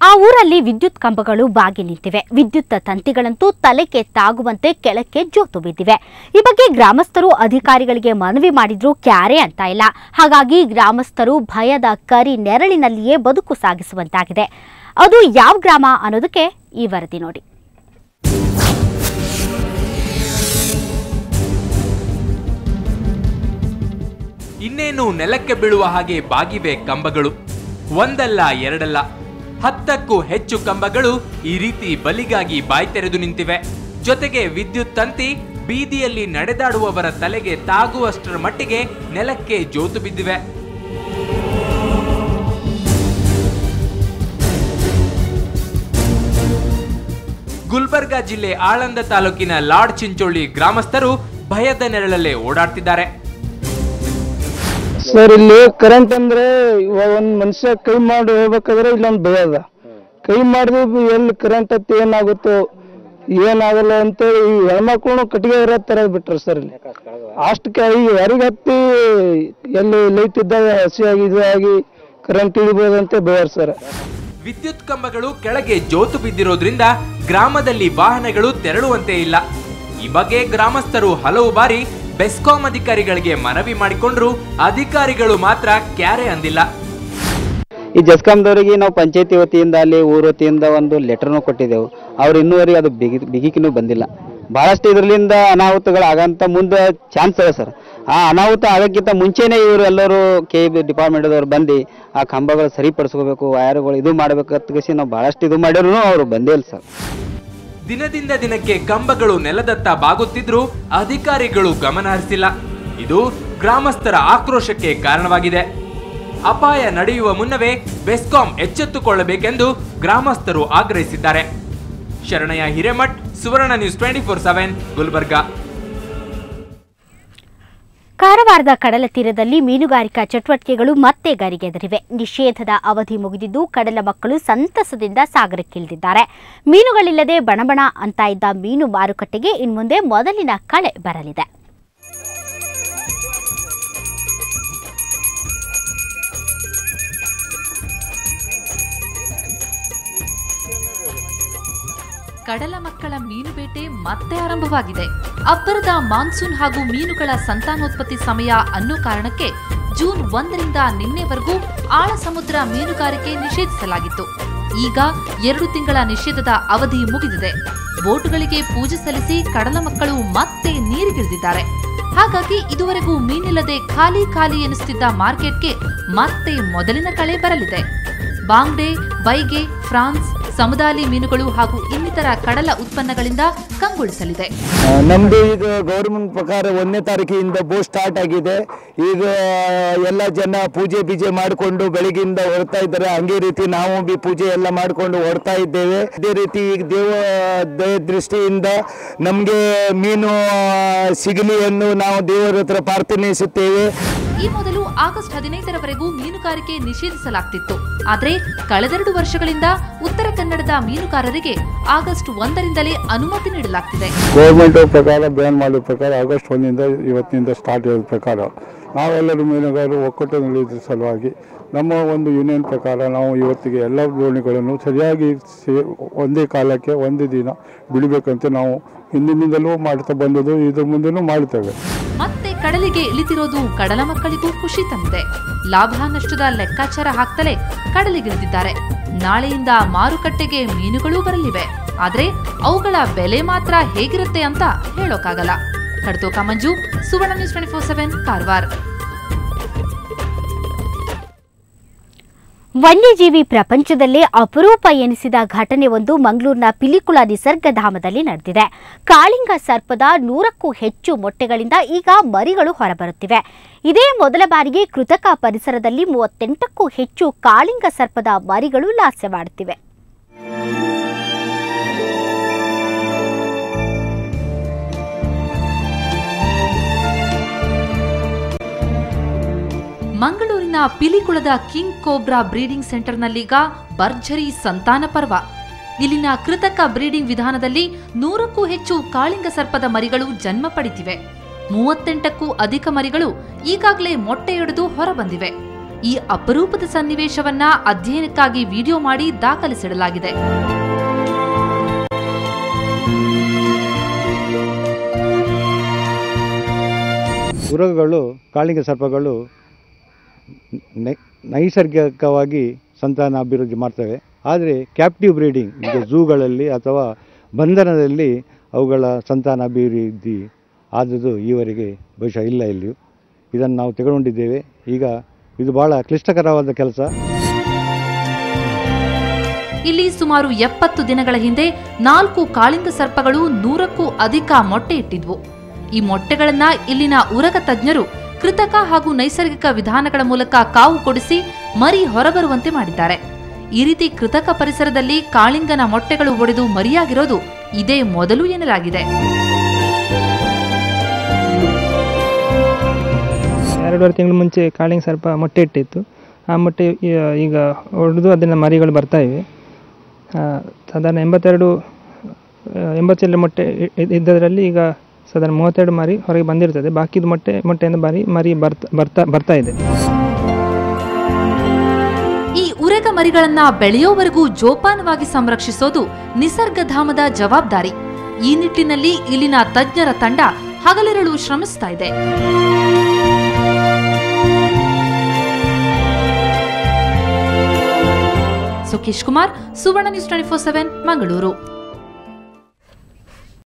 ಆ ಊರಲ್ಲಿ ವಿದ್ಯುತ್ ಕಂಬಗಳು ಬಾಗಿ ನಿಂತಿವೆ. ವಿದ್ಯುತ್ ತಂತಿಗಳಂತೂ ತಲೆಗೆ ತಾಗುವಂತೆ ಕೆಳಕ್ಕೆ ಜೋತು ಬಿದ್ದಿವೆ. ಈ ಬಗ್ಗೆ ಗ್ರಾಮಸ್ಥರು ಅಧಿಕಾರಿಗಳಿಗೆ ಮನವಿ ಮಾಡಿದ್ರೂ ಕ್ಯಾರೆ ಅಂತ ಇಲ್ಲ. ಹಾಗಾಗಿ ಗ್ರಾಮಸ್ಥರು ಭಯದ ಕರಿ ನೆರಳಿನಲ್ಲಿಯೇ ಬದುಕು ಸಾಗಿಸುವಂತಾಗಿದೆ. ಅದು ಯಾವ ಗ್ರಾಮ ಅನ್ನೋದಕ್ಕೆ ಈ ವರದಿ ನೋಡಿ. ಇನ್ನೇನು ನೆಲಕ್ಕೆ ಬೀಳುವ ಹಾಗೆ ಬಾಗಿವೆ ಕಂಬಗಳು. ಒಂದಲ್ಲ ಎರಡಲ್ಲ, 10ಕ್ಕೂ ಹೆಚ್ಚು ಕಂಬಗಳು ಈ ರೀತಿ ಬಲಿಗಾಗಿ ಬಾಯಿ ತೆರೆದು ನಿಂತಿವೆ. ಜೊತೆಗೆ ವಿದ್ಯುತ್ ತಂತಿ ಬೀದಿಯಲ್ಲಿ ನಡೆದಾಡುವವರ ತಲೆಗೆ ತಾಗುವಷ್ಟರ ಮಟ್ಟಿಗೆ ನೆಲಕ್ಕೆ ಜೋತು ಬಿದ್ದಿವೆ. ಗುಲ್ಬರ್ಗಾ ಜಿಲ್ಲೆ ಆಳಂದ ತಾಲೂಕಿನ ಲಾಡ್ ಚಿಂಚೋಳಿ ಗ್ರಾಮಸ್ಥರು ಭಯದ ನೆರಳಲ್ಲೇ ಓಡಾಡ್ತಿದ್ದಾರೆ. ಸರ್, ಇಲ್ಲಿ ಕರೆಂಟ್ ಅಂದ್ರೆ ಒಂದ್ ಮನುಷ್ಯ ಕೈ ಮಾಡಿ ಹೋಗ್ಬೇಕಾದ್ರೆ ಇಲ್ಲೊಂದು ಭಯ ಅದ. ಕೈ ಮಾಡಿದ್ರು ಎಲ್ಲಿ ಕರೆಂಟ್ ಹತ್ತಿ ಏನಾಗುತ್ತೋ ಏನಾಗಲ್ಲ ಅಂತ ಈ ಹೆಣ್ಮಕ್ಳು ಕಟ್ಟಿಗೆ ಇರೋ ತರ ಬಿಟ್ರು ಸರ್. ಇಲ್ಲಿ ಅಷ್ಟಕ್ಕೆ ಈ ಹೊರಗೆ ಹತ್ತಿ ಎಲ್ಲಿ ಲೈಟ್ ಇದ್ದಾಗ ಹಸಿಯಾಗಿ ಇದಾಗಿ ಕರೆಂಟ್ ಹಿಡಿಬೋದಂತೆ ಭಯ ಸರ್. ವಿದ್ಯುತ್ ಕಂಬಗಳು ಕೆಳಗೆ ಜೋತು ಬಿದ್ದಿರೋದ್ರಿಂದ ಗ್ರಾಮದಲ್ಲಿ ವಾಹನಗಳು ತೆರಳುವಂತೆ ಇಲ್ಲ. ಈ ಬಗ್ಗೆ ಗ್ರಾಮಸ್ಥರು ಹಲವು ಬಾರಿ ಬೆಸ್ಕಾಂ ಅಧಿಕಾರಿಗಳಿಗೆ ಮನವಿ ಮಾಡಿಕೊಂಡ್ರು ಅಧಿಕಾರಿಗಳು ಮಾತ್ರ ಕ್ಯಾರೆ ಅಂದಿಲ್ಲ. ಈ ಜಸ್ಕಾಂದವರಿಗೆ ನಾವು ಪಂಚಾಯತಿ ವತಿಯಿಂದ ಅಲ್ಲಿ ಊರ ವತಿಯಿಂದ ಒಂದು ಲೆಟರ್ನು ಕೊಟ್ಟಿದ್ದೆವು. ಅವ್ರು ಇನ್ನೂವರೆಗೆ ಅದು ಬಿಗಿಕಿನೂ ಬಂದಿಲ್ಲ. ಬಹಳಷ್ಟು ಇದರಿಂದ ಅನಾಹುತಗಳಾಗಂತ ಮುಂದೆ ಚಾನ್ಸ್ ಇದೆ ಸರ್. ಆ ಅನಾಹುತ ಆಗೋಕ್ಕಿಂತ ಮುಂಚೆನೇ ಇವರು ಎಲ್ಲರೂ ಡಿಪಾರ್ಟ್ಮೆಂಟ್ದವ್ರು ಬಂದು ಆ ಕಂಬಗಳು ಸರಿಪಡಿಸ್ಕೋಬೇಕು, ವಯರ್ಗಳು ಇದು ಮಾಡಬೇಕಂತ ನಾವು ಬಹಳಷ್ಟು ಇದು ಮಾಡಿದ್ರು ಅವರು ಬಂದೇ ಇಲ್ಲ ಸರ್. ದಿನದಿಂದ ದಿನಕ್ಕೆ ಕಂಬಗಳು ನೆಲದತ್ತ ಬಾಗುತ್ತಿದ್ರೂ ಅಧಿಕಾರಿಗಳು ಗಮನ ಹರಿಸಿಲ್ಲ. ಇದು ಗ್ರಾಮಸ್ಥರ ಆಕ್ರೋಶಕ್ಕೆ ಕಾರಣವಾಗಿದೆ. ಅಪಾಯ ನಡೆಯುವ ಮುನ್ನವೇ ಬೆಸ್ಕಾಂ ಎಚ್ಚೆತ್ತುಕೊಳ್ಳಬೇಕೆಂದು ಗ್ರಾಮಸ್ಥರು ಆಗ್ರಹಿಸಿದ್ದಾರೆ. ಶರಣಯ್ಯ ಹಿರೇಮಠ್, ಸುವರ್ಣ ನ್ಯೂಸ್ 24/7, ಗುಲ್ಬರ್ಗಾ. ಕಾರವಾರದ ಕಡಲ ತೀರದಲ್ಲಿ ಮೀನುಗಾರಿಕಾ ಚಟುವಟಿಕೆಗಳು ಮತ್ತೆ ಗರಿಗೆದರಿವೆ. ನಿಷೇಧದ ಅವಧಿ ಮುಗಿದಿದ್ದು ಕಡಲ ಮಕ್ಕಳು ಸಂತಸದಿಂದ ಸಾಗರಕ್ಕಿಳಿದಿದ್ದಾರೆ. ಮೀನುಗಳಿಲ್ಲದೆ ಬಣಬಣ ಅಂತ ಇದ್ದ ಮೀನು ಮಾರುಕಟ್ಟೆಗೆ ಇನ್ಮುಂದೆ ಮೊದಲಿನ ಕಳೆ ಬರಲಿದೆ. ಕಡಲ ಮಕ್ಕಳ ಮೀನು ಬೇಟೆ ಮತ್ತೆ ಆರಂಭವಾಗಿದೆ. ಅಬ್ಬರದ ಮಾನ್ಸೂನ್ ಹಾಗೂ ಮೀನುಗಳ ಸಂತಾನೋತ್ಪತ್ತಿ ಸಮಯ ಅನ್ನೋ ಕಾರಣಕ್ಕೆ ಜೂನ್ 1ರಿಂದ ನಿನ್ನೆವರೆಗೂ ಆಳ ಸಮುದ್ರ ಮೀನುಗಾರಿಕೆ ನಿಷೇಧಿಸಲಾಗಿತ್ತು. ಈಗ 2 ತಿಂಗಳ ನಿಷೇಧದ ಅವಧಿ ಮುಗಿದಿದೆ. ಬೋಟುಗಳಿಗೆ ಪೂಜೆ ಸಲ್ಲಿಸಿ ಕಡಲ ಮಕ್ಕಳು ಮತ್ತೆ ನೀರಿಗಿಳಿದಿದ್ದಾರೆ. ಹಾಗಾಗಿ ಇದುವರೆಗೂ ಮೀನಿಲ್ಲದೆ ಖಾಲಿ ಎನಿಸುತ್ತಿದ್ದ ಮಾರ್ಕೆಟ್ಗೆ ಮತ್ತೆ ಮೊದಲಿನ ಕಳೆ ಬರಲಿದೆ. ಬಾಂಗ್ಡೆ, ಬೈಗೆ, ಫ್ರಾನ್ಸ್, ಸಮುದಾಲಿ ಮೀನುಗಳು ಹಾಗೂ ಇನ್ನಿತರ ಕಡಲ ಉತ್ಪನ್ನಗಳಿಂದ ಕಂಗೊಳಿಸಲಿದೆ. ನಮ್ದು ಈಗ ಗೌರ್ಮೆಂಟ್ ಪ್ರಕಾರ 1ನೇ ತಾರೀಕಿನಿಂದ ಬೋಟ್ ಸ್ಟಾರ್ಟ್ ಆಗಿದೆ. ಈಗ ಎಲ್ಲ ಜನ ಪೂಜೆ ಮಾಡಿಕೊಂಡು ಬೆಳಗ್ಗೆಯಿಂದ ಹೊರಡ್ತಾ ಇದ್ದಾರೆ. ಹಂಗೆ ರೀತಿ ನಾವು ಪೂಜೆ ಎಲ್ಲ ಮಾಡಿಕೊಂಡು ಹೊರಡ್ತಾ ಇದ್ದೇವೆ. ಇದೇ ರೀತಿ ಈಗ ದೇವ ದೃಷ್ಟಿಯಿಂದ ನಮಗೆ ಮೀನು ಸಿಗಲಿ ಎಂದು ನಾವು ದೇವರ ಹತ್ರ ಪ್ರಾರ್ಥನಿಸುತ್ತೇವೆ. ಈ ಮೊದಲು ಆಗಸ್ಟ್ 15ರವರೆಗೂ ಮೀನುಗಾರಿಕೆ ನಿಷೇಧಿಸಲಾಗ್ತಿತ್ತು. ಆದರೆ ಕಳೆದೆರಡು ವರ್ಷಗಳಿಂದ ಉತ್ತರ ಕನ್ನಡದ ಮೀನುಗಾರರಿಗೆ ಆಗಸ್ಟ್ 1ರಿಂದಲೇ ಅನುಮತಿ ನೀಡಲಾಗ್ತಿದೆ. ಗೌರ್ಮೆಂಟ್ ಪ್ರಕಾರ ಬ್ಯಾನ್ ಮಾಡಿದ ಪ್ರಕಾರ ಆಗಸ್ಟ್ 1ರಿಂದ ಇವತ್ತಿನಿಂದ ಸ್ಟಾರ್ಟ್ ಇರೋ ಪ್ರಕಾರ ನಾವೆಲ್ಲರೂ ಮೀನುಗಾರರು ಒಕ್ಕೂಟ ನಡೆಯುವ ಸಲುವಾಗಿ ನಮ್ಮ ಒಂದು ಯೂನಿಯನ್ ಪ್ರಕಾರ ನಾವು ಇವತ್ತಿಗೆ ಎಲ್ಲ ದೋಣಿಗಳನ್ನು ಸರಿಯಾಗಿ ಒಂದೇ ಕಾಲಕ್ಕೆ ಒಂದೇ ದಿನ ಬಿಡಬೇಕಂತ ನಾವು ಹಿಂದಿನಿಂದಲೂ ಮಾಡ್ತಾ ಬಂದದ್ದು, ಇದ್ರ ಮುಂದೆನೂ ಮಾಡ್ತೇವೆ. ಮತ್ತೆ ಕಡಲಿಗೆ ಇಳಿದಿರೋದು ಕಡಲ ಮಕ್ಕಳಿಗೂ ಖುಷಿ ತಂದಿದೆ. ಲಾಭ ನಷ್ಟದ ಲೆಕ್ಕಾಚಾರ ಹಾಕ್ತಲೇ ಕಡಲಿಗಿಳಿದಿದ್ದಾರೆ. ನಾಳೆಯಿಂದ ಮಾರುಕಟ್ಟೆಗೆ ಮೀನುಗಳು ಬರಲಿವೆ. ಆದ್ರೆ ಅವುಗಳ ಬೆಲೆ ಮಾತ್ರ ಹೇಗಿರುತ್ತೆ ಅಂತ ಹೇಳೋಕ್ಕಾಗಲ್ಲ. ಕಡ್ತೋಕ ಮಂಜು, ಸುವರ್ಣ ನ್ಯೂಸ್ 24/7, ಕಾರವಾರ. ವನ್ಯಜೀವಿ ಪ್ರಪಂಚದಲ್ಲೇ ಅಪರೂಪ ಎನಿಸಿದ ಘಟನೆ ಒಂದು ಮಂಗಳೂರಿನ ಪಿಲಿಕುಳ ನಿಸರ್ಗಧಾಮದಲ್ಲಿ ನಡೆದಿದೆ. ಕಾಳಿಂಗ ಸರ್ಪದ 100ಕ್ಕೂ ಹೆಚ್ಚು ಮೊಟ್ಟೆಗಳಿಂದ ಈಗ ಮರಿಗಳು ಹೊರಬರುತ್ತಿವೆ. ಇದೇ ಮೊದಲ ಬಾರಿಗೆ ಕೃತಕ ಪರಿಸರದಲ್ಲಿ 38ಕ್ಕೂ ಹೆಚ್ಚು ಕಾಳಿಂಗ ಸರ್ಪದ ಮರಿಗಳು ಲಾಸ್ಯವಾಡುತ್ತಿವೆ. ಮಂಗಳೂರಿನ ಪಿಲಿಕುಳದ ಕಿಂಗ್ ಕೋಬ್ರಾ ಬ್ರೀಡಿಂಗ್ ಸೆಂಟರ್ನಲ್ಲೀಗ ಭರ್ಜರಿ ಸಂತಾನ ಪರ್ವ. ಇಲ್ಲಿನ ಕೃತಕ ಬ್ರೀಡಿಂಗ್ ವಿಧಾನದಲ್ಲಿ 100ಕ್ಕೂ ಹೆಚ್ಚು ಕಾಳಿಂಗ ಸರ್ಪದ ಮರಿಗಳು ಜನ್ಮ ಪಡೆದಿವೆ. 38ಕ್ಕೂ ಅಧಿಕ ಮರಿಗಳು ಈಗಾಗಲೇ ಮೊಟ್ಟೆಯೊಡೆದು ಹೊರಬಂದಿವೆ. ಈ ಅಪರೂಪದ ಸನ್ನಿವೇಶವನ್ನ ಅಧ್ಯಯನಕ್ಕಾಗಿ ವಿಡಿಯೋ ಮಾಡಿ ದಾಖಲಿಸಿಡಲಾಗಿದೆ. ಉರಗಗಳು, ಕಾಳಿಂಗ ಸರ್ಪಗಳು ನೈಸರ್ಗಿಕವಾಗಿ ಸಂತಾನ ಅಭಿವೃದ್ಧಿ ಮಾಡ್ತವೆ. ಆದರೆ ಕ್ಯಾಪ್ಟಿವ್ ಬ್ರೀಡಿಂಗ್, ಈಗ ಝೂಗಳಲ್ಲಿ ಅಥವಾ ಬಂಧನದಲ್ಲಿ ಅವುಗಳ ಸಂತಾನ ಅಭಿವೃದ್ಧಿ ಆದದ್ದು ಈವರೆಗೆ ಬಹುಶಃ ಇಲ್ಲ ಇಲ್ಲಿಯೂ. ಇದನ್ನು ನಾವು ತೆಗೆದುಕೊಂಡಿದ್ದೇವೆ. ಈಗ ಇದು ಬಹಳ ಕ್ಲಿಷ್ಟಕರವಾದ ಕೆಲಸ. ಇಲ್ಲಿ ಸುಮಾರು 70 ದಿನಗಳ ಹಿಂದೆ 4 ಕಾಳಿಂಗ ಸರ್ಪಗಳು 100ಕ್ಕೂ ಅಧಿಕ ಮೊಟ್ಟೆ ಇಟ್ಟಿದ್ವು. ಈ ಮೊಟ್ಟೆಗಳನ್ನ ಇಲ್ಲಿನ ಉರಗ ತಜ್ಞರು ಕೃತಕ ಹಾಗೂ ನೈಸರ್ಗಿಕ ವಿಧಾನಗಳ ಮೂಲಕ ಕಾವು ಕೊಡಿಸಿ ಮರಿ ಹೊರಬರುವಂತೆ ಮಾಡಿದ್ದಾರೆ. ಈ ರೀತಿ ಕೃತಕ ಪರಿಸರದಲ್ಲಿ ಕಾಳಿಂಗನ ಮೊಟ್ಟೆಗಳು ಒಡೆದು ಮರಿಯಾಗಿರೋದು ಇದೇ ಮೊದಲು ಎನ್ನಲಾಗಿದೆ. 2.5 ತಿಂಗಳ ಮುಂಚೆ ಕಾಳಿಂಗ ಸರ್ಪ ಮೊಟ್ಟೆ ಇಟ್ಟಿತ್ತು. ಆ ಮೊಟ್ಟೆ ಈಗ ಒಡೆದು ಅದನ್ನು ಮರಿಗಳು ಬರ್ತಾ ಇವೆ. ಸಾಧಾರಣ 80 ಮೊಟ್ಟೆ ಇದ್ದದರಲ್ಲಿ ಈಗ ಸಾಧಾರಣ 32 ಮರಿ ಹೊರಗೆ ಬಂದಿರ್ತದೆ. ಬಾಕಿದು ಮೊಟ್ಟೆಯಿಂದ ಮರಿ ಬರ್ತಾ ಇದೆ. ಈ ಉರಗ ಮರಿಗಳನ್ನ ಬೆಳೆಯೋವರೆಗೂ ಜೋಪಾನವಾಗಿ ಸಂರಕ್ಷಿಸೋದು ನಿಸರ್ಗಧಾಮದ ಜವಾಬ್ದಾರಿ. ಈ ನಿಟ್ಟಿನಲ್ಲಿ ಇಲ್ಲಿನ ತಜ್ಞರ ತಂಡ ಹಗಲಿರುಳು ಶ್ರಮಿಸ್ತಾ ಇದೆ. ಸುಖೇಶ್ ಕುಮಾರ್, ಸುವರ್ಣ ನ್ಯೂಸ್ 24/7, ಮಂಗಳೂರು.